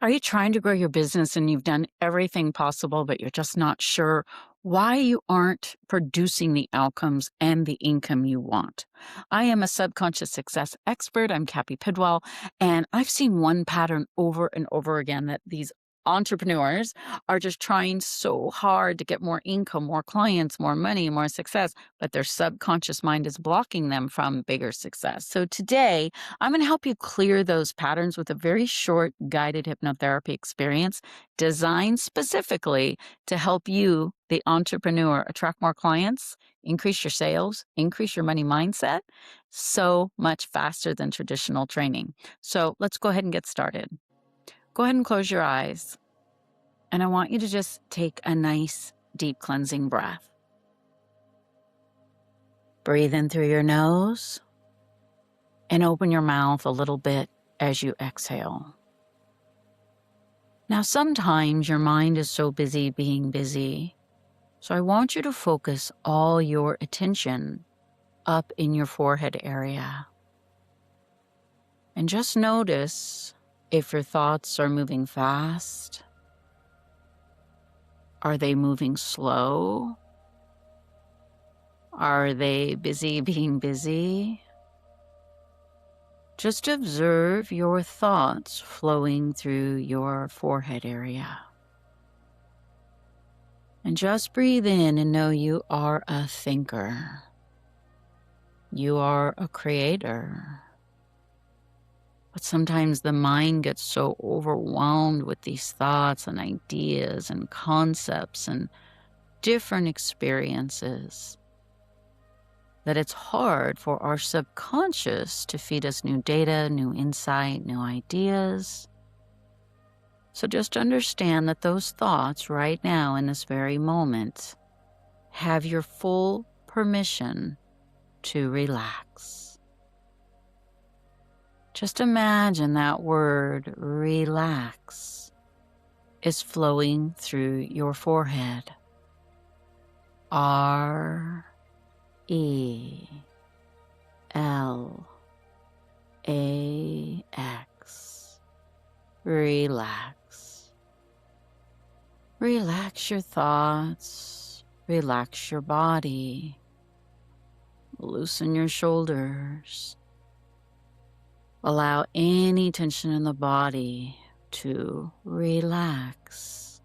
Are you trying to grow your business and you've done everything possible, but you're just not sure why you aren't producing the outcomes and the income you want? I am a subconscious success expert. I'm Cappi Pidwell, and I've seen one pattern over and over again that these entrepreneurs are just trying so hard to get more income, more clients, more money, more success, but their subconscious mind is blocking them from bigger success. So today, I'm going to help you clear those patterns with a very short guided hypnotherapy experience designed specifically to help you, the entrepreneur, attract more clients, increase your sales, increase your money mindset so much faster than traditional training. So let's go ahead and get started. Go ahead and close your eyes. And I want you to just take a nice, deep cleansing breath. Breathe in through your nose and open your mouth a little bit as you exhale. Now, sometimes your mind is so busy being busy, so I want you to focus all your attention up in your forehead area. And just notice if your thoughts are moving fast. Are they moving slow? Are they busy being busy? Just observe your thoughts flowing through your forehead area. And just breathe in and know you are a thinker. You are a creator. But sometimes the mind gets so overwhelmed with these thoughts and ideas and concepts and different experiences that it's hard for our subconscious to feed us new data, new insight, new ideas. So just understand that those thoughts right now in this very moment have your full permission to relax. Just imagine that word relax is flowing through your forehead. R-E-L-A-X. Relax. Relax your thoughts. Relax your body. Loosen your shoulders. Allow any tension in the body to relax,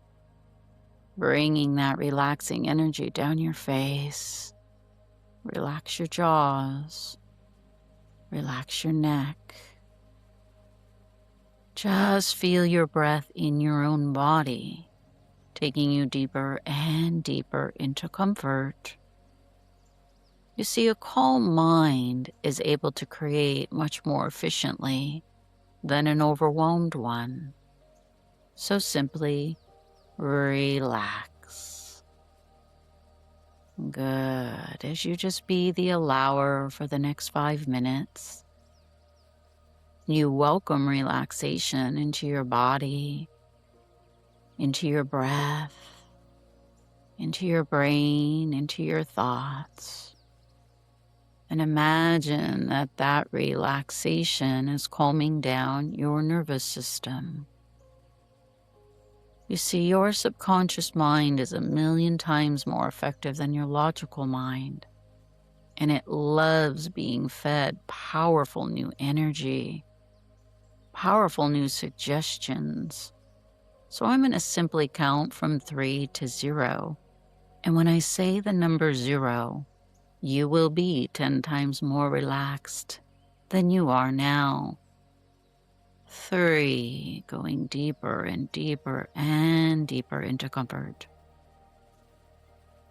bringing that relaxing energy down your face. Relax your jaws, relax your neck. Just feel your breath in your own body, taking you deeper and deeper into comfort. You see, a calm mind is able to create much more efficiently than an overwhelmed one. So simply relax. Good. As you just be the allower for the next 5 minutes, you welcome relaxation into your body, into your breath, into your brain, into your thoughts. And imagine that that relaxation is calming down your nervous system. You see, your subconscious mind is 1,000,000 times more effective than your logical mind. And it loves being fed powerful new energy, powerful new suggestions. So I'm going to simply count from 3 to 0. And when I say the number 0, you will be 10 times more relaxed than you are now. 3, going deeper and deeper and deeper into comfort.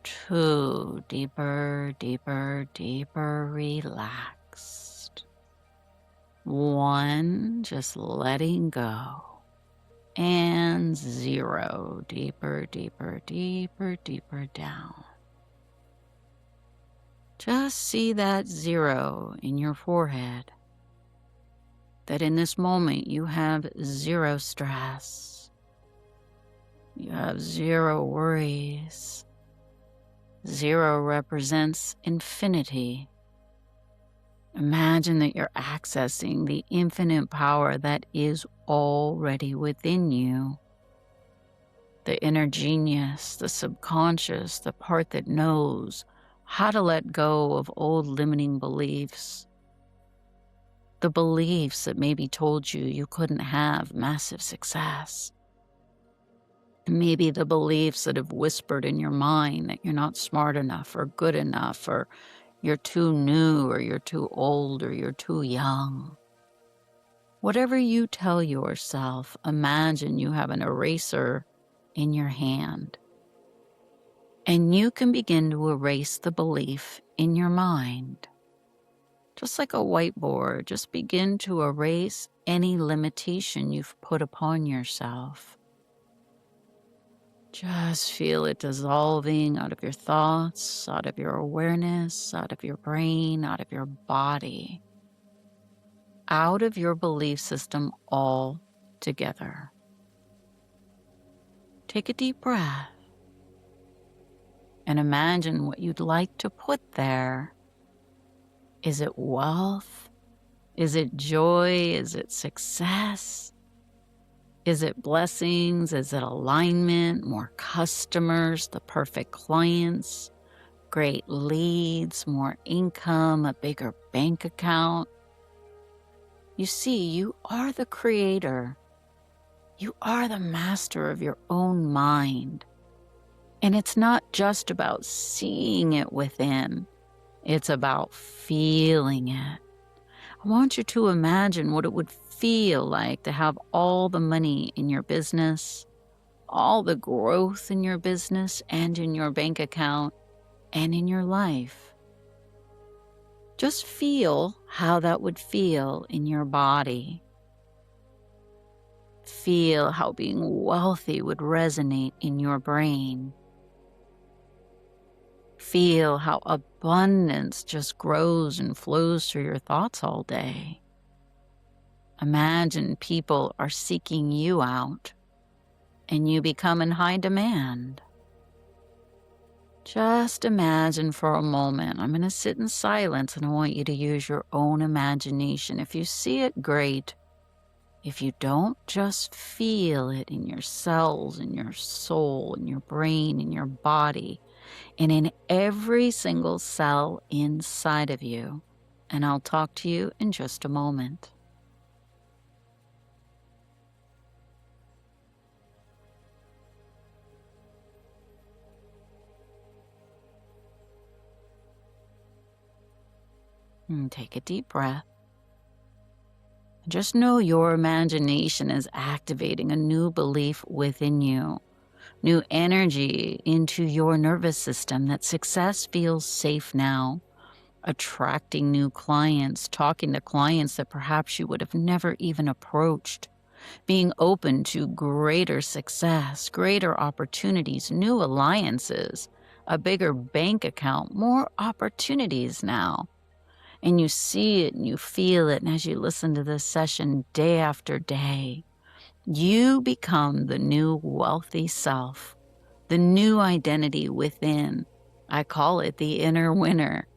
2, deeper, deeper, deeper relaxed. 1, just letting go. And 0, deeper, deeper, deeper, deeper down. Just see that 0 in your forehead. That in this moment you have 0 stress. You have 0 worries. 0 represents infinity. Imagine that you're accessing the infinite power that is already within you. The inner genius, the subconscious, the part that knows how to let go of old limiting beliefs. The beliefs that maybe told you couldn't have massive success. Maybe the beliefs that have whispered in your mind that you're not smart enough or good enough, or you're too new, or you're too old, or you're too young. Whatever you tell yourself, imagine you have an eraser in your hand. And you can begin to erase the belief in your mind. Just like a whiteboard, just begin to erase any limitation you've put upon yourself. Just feel it dissolving out of your thoughts, out of your awareness, out of your brain, out of your body, out of your belief system altogether. Take a deep breath and imagine what you'd like to put there. Is it wealth? Is it joy? Is it success? Is it blessings? Is it alignment? More customers, the perfect clients, great leads, more income, a bigger bank account? You see, you are the creator. You are the master of your own mind. And it's not just about seeing it within. It's about feeling it. I want you to imagine what it would feel like to have all the money in your business, all the growth in your business and in your bank account and in your life. Just feel how that would feel in your body. Feel how being wealthy would resonate in your brain. Feel how abundance just grows and flows through your thoughts all day. Imagine people are seeking you out and you become in high demand. Just imagine for a moment. I'm going to sit in silence and I want you to use your own imagination. If you see it, great. If you don't, just feel it in your cells, in your soul, in your brain, in your body, and in every single cell inside of you. And I'll talk to you in just a moment. And take a deep breath. Just know your imagination is activating a new belief within you, new energy into your nervous system that success feels safe now, attracting new clients, talking to clients that perhaps you would have never even approached, being open to greater success, greater opportunities, new alliances, a bigger bank account, more opportunities now. And you see it and you feel it. And as you listen to this session day after day, you become the new wealthy self, the new identity within. I call it the inner winner,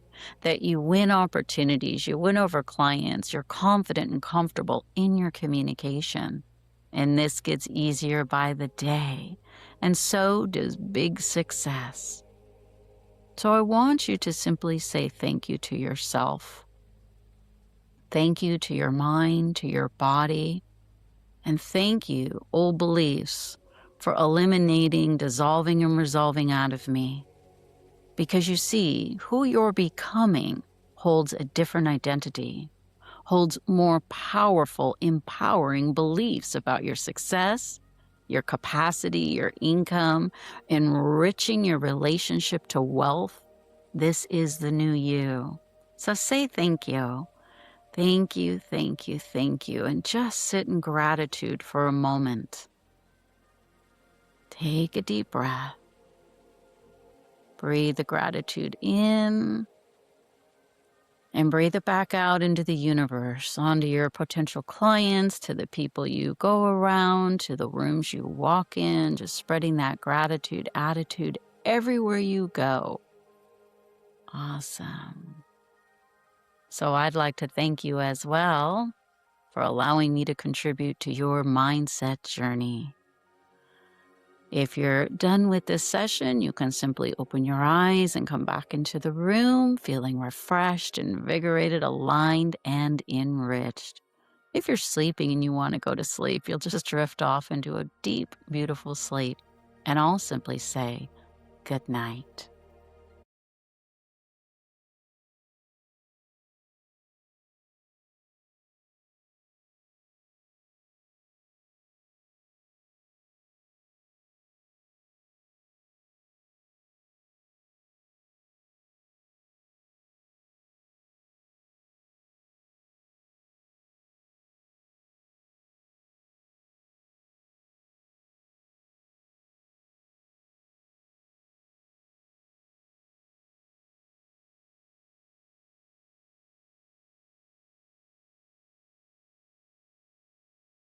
that you win opportunities, you win over clients, you're confident and comfortable in your communication. And this gets easier by the day. And so does big success. So I want you to simply say thank you to yourself. Thank you to your mind, to your body, and thank you, old beliefs, for eliminating, dissolving, and resolving out of me. Because you see, who you're becoming holds a different identity, holds more powerful, empowering beliefs about your success, your capacity, your income, enriching your relationship to wealth. This is the new you. So say thank you. Thank you, thank you, thank you. And just sit in gratitude for a moment. Take a deep breath. Breathe the gratitude in and breathe it back out into the universe, onto your potential clients, to the people you go around, to the rooms you walk in, just spreading that gratitude attitude everywhere you go. Awesome. So I'd like to thank you as well for allowing me to contribute to your mindset journey. If you're done with this session, you can simply open your eyes and come back into the room feeling refreshed, invigorated, aligned, and enriched. If you're sleeping and you want to go to sleep, you'll just drift off into a deep, beautiful sleep, and I'll simply say, good night.